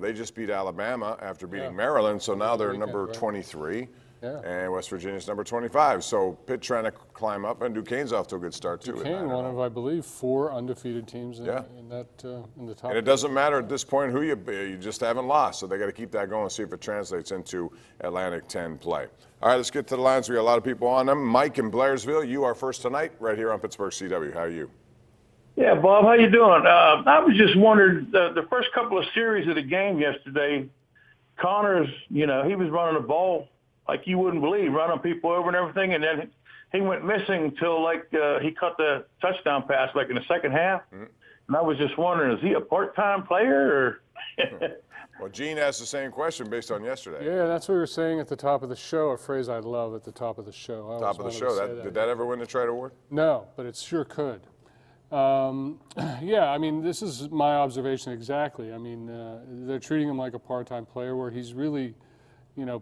They just beat Alabama after beating Maryland, so now they're number 23. Yeah. And West Virginia's number 25. So Pitt trying to climb up, and Duquesne's off to a good start too. Duquesne, one of, I believe, 4 undefeated teams in, in the top. And it doesn't matter at this point who you just haven't lost, so they got to keep that going and see if it translates into Atlantic 10 play. All right, let's get to the lines. We got a lot of people on them. Mike in Blairsville, you are first tonight right here on Pittsburgh CW. How are you? Yeah, Bob, how you doing? I was just wondering, the first couple of series of the game yesterday, Connors, he was running the ball like you wouldn't believe, running people over and everything, and then he went missing until he caught the touchdown pass in the second half. Mm-hmm. And I was just wondering, is he a part-time player or? Well, Gene asked the same question based on yesterday. Yeah, that's what we were saying at the top of the show, a phrase I love at the top of the show. Top of the show. Did that ever win the Trade Award? No, but it sure could. Yeah, I mean, this is my observation exactly. I mean, they're treating him like a part-time player where he's really,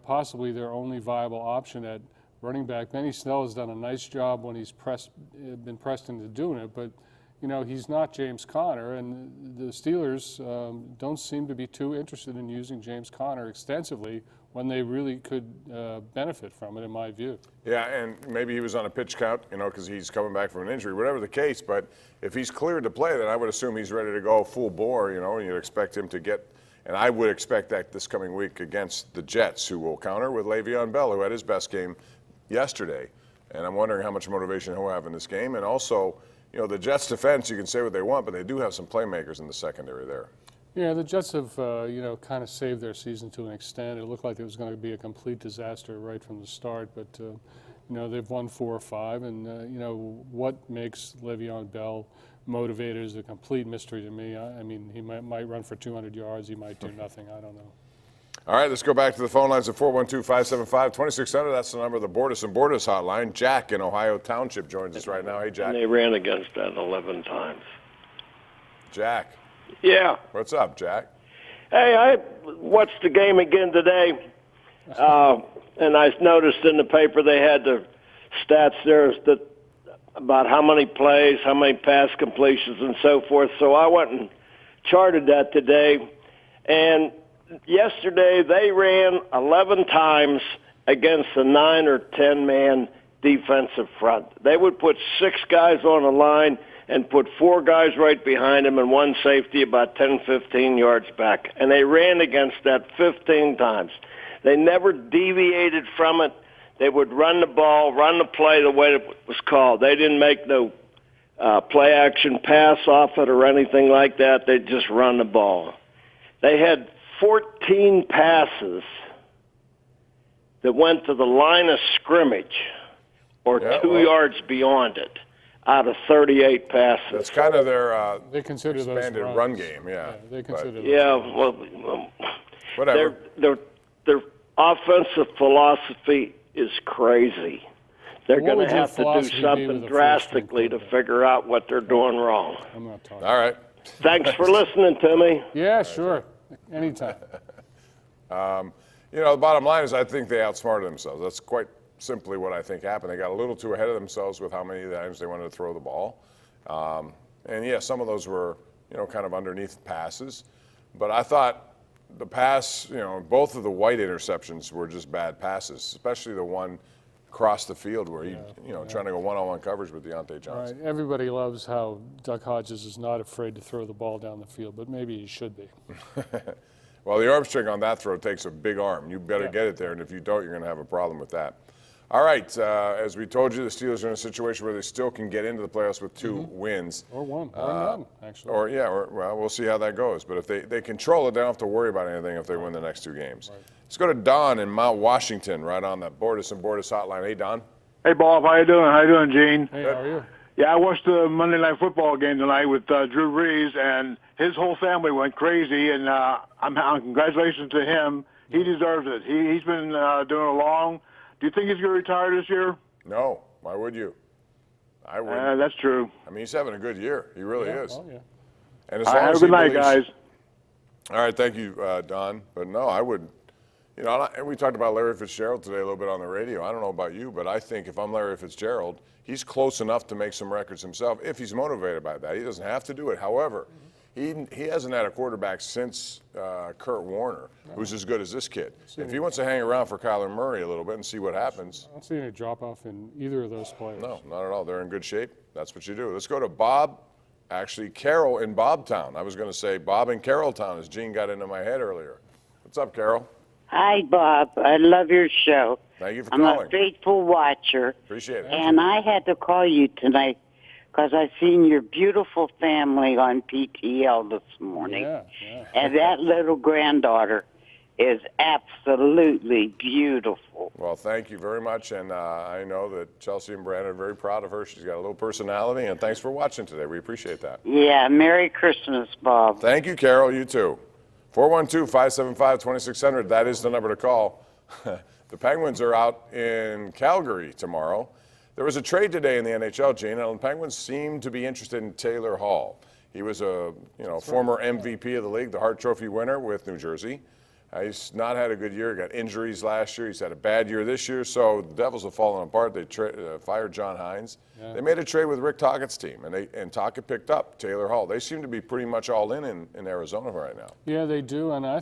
possibly their only viable option at running back. Benny Snell has done a nice job when he's been pressed into doing it, but, he's not James Conner, and the Steelers don't seem to be too interested in using James Conner extensively when they really could benefit from it, in my view. Yeah, and maybe he was on a pitch count, because he's coming back from an injury, whatever the case. But if he's cleared to play, then I would assume he's ready to go full bore, and you'd expect him to get, and I would expect that this coming week against the Jets, who will counter with Le'Veon Bell, who had his best game yesterday. And I'm wondering how much motivation he'll have in this game. And also, the Jets' defense, you can say what they want, but they do have some playmakers in the secondary there. Yeah, the Jets have, kind of saved their season to an extent. It looked like it was going to be a complete disaster right from the start, but, they've won 4 or 5, and, what makes Le'Veon Bell motivated is a complete mystery to me. I mean, he might run for 200 yards, he might do nothing, I don't know. All right, let's go back to the phone lines at 412-575-2600. That's the number of the Borders and Borders hotline. Jack in Ohio Township joins us right now. Hey, Jack. And they ran against that 11 times. Jack. Yeah. What's up, Jack? Hey, I watched the game again today, and I noticed in the paper they had the stats there about how many plays, how many pass completions, and so forth. So I went and charted that today, and yesterday they ran 11 times against a 9 or 10 man defensive front. They would put 6 guys on the line and put 4 guys right behind him and 1 safety about 10, 15 yards back. And they ran against that 15 times. They never deviated from it. They would run the ball, run the play the way it was called. They didn't make no play action pass off it or anything like that. They just run the ball. They had 14 passes that went to the line of scrimmage or 2 yards beyond it out of 38 passes. That's kind of their they consider expanded those run game, yeah. They consider those. Yeah, well, whatever. Their offensive philosophy is crazy. They're going to have to do something drastically to figure out what they're doing wrong. I'm not talking. All right. Thanks for listening to me. Yeah, sure. Anytime. The bottom line is I think they outsmarted themselves. That's quite simply what I think happened. They got a little too ahead of themselves with how many times they wanted to throw the ball. And, yeah, some of those were, kind of underneath passes. But I thought the pass, both of the White interceptions were just bad passes, especially the one across the field where he, trying to go one-on-one coverage with Deontay Johnson. Right. Everybody loves how Duck Hodges is not afraid to throw the ball down the field, but maybe he should be. Well, the arm string on that throw takes a big arm. You better get it there, and if you don't, you're going to have a problem with that. All right, as we told you, the Steelers are in a situation where they still can get into the playoffs with 2 wins. Or 1, or none, actually. Well, we'll see how that goes. But if they control it, they don't have to worry about anything if they win the next 2 games. Right. Let's go to Don in Mount Washington, right on that Borders and Borders hotline. Hey, Don. Hey, Bob. How you doing? How you doing, Gene? Hey, how are you? Yeah, I watched the Monday Night Football game tonight with Drew Brees, and his whole family went crazy, and congratulations to him. He deserves it. He's been doing it long. Do you think he's going to retire this year? No. Why would you? I wouldn't. That's true. I mean, he's having a good year. He really is. Oh, yeah. And as long have as a good night, believes, guys. All right, thank you, Don. But no, I would. And we talked about Larry Fitzgerald today a little bit on the radio. I don't know about you, but I think if I'm Larry Fitzgerald, he's close enough to make some records himself if he's motivated by that. He doesn't have to do it. However, He hasn't had a quarterback since Kurt Warner, who's as good as this kid. If he wants to hang around for Kyler Murray a little bit and see what happens. I don't see any drop-off in either of those players. No, not at all. They're in good shape. That's what you do. Let's go to Bob, actually Carol in Bobtown. I was going to say Bob in Carrolltown as Gene got into my head earlier. What's up, Carol? Hi, Bob. I love your show. Thank you for I'm calling. a faithful watcher. Appreciate it. And I had to call you tonight because I seen your beautiful family on PTL this morning. Yeah. And that little granddaughter is absolutely beautiful. Well, thank you very much, and I know that Chelsea and Brandon are very proud of her. She's got a little personality, and thanks for watching today. We appreciate that. Yeah, Merry Christmas, Bob. Thank you, Carol. You too. 412-575-2600. That is the number to call. The Penguins are out in Calgary tomorrow. There was a trade today in the NHL, Gene, and the Penguins seem to be interested in Taylor Hall. He was a former MVP of the league, the Hart Trophy winner with New Jersey. He's not had a good year. Got injuries last year. He's had a bad year this year. So the Devils have fallen apart. They fired John Hines. Yeah. They made a trade with Rick Tockett's team, and Tocchet picked up Taylor Hall. They seem to be pretty much all in Arizona right now. Yeah, they do, and I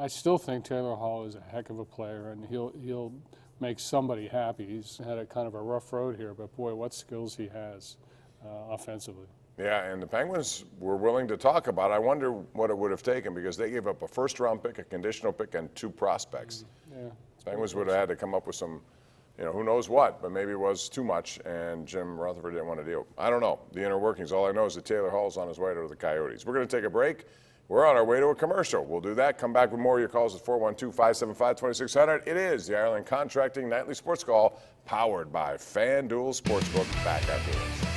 still think Taylor Hall is a heck of a player, and he'll make somebody happy. He's had a kind of a rough road here, but boy, what skills he has offensively. Yeah, and the Penguins were willing to talk about it. I wonder what it would have taken because they gave up a first-round pick, a conditional pick, and 2 prospects. Yeah, the Penguins would have had to come up with some, who knows what, but maybe it was too much, and Jim Rutherford didn't want to deal. I don't know the inner workings. All I know is that Taylor Hall's on his way to the Coyotes. We're going to take a break. We're on our way to a commercial. We'll do that. Come back with more of your calls at 412-575-2600. It is the Ireland Contracting Nightly Sports Call, powered by FanDuel Sportsbook. Back after this.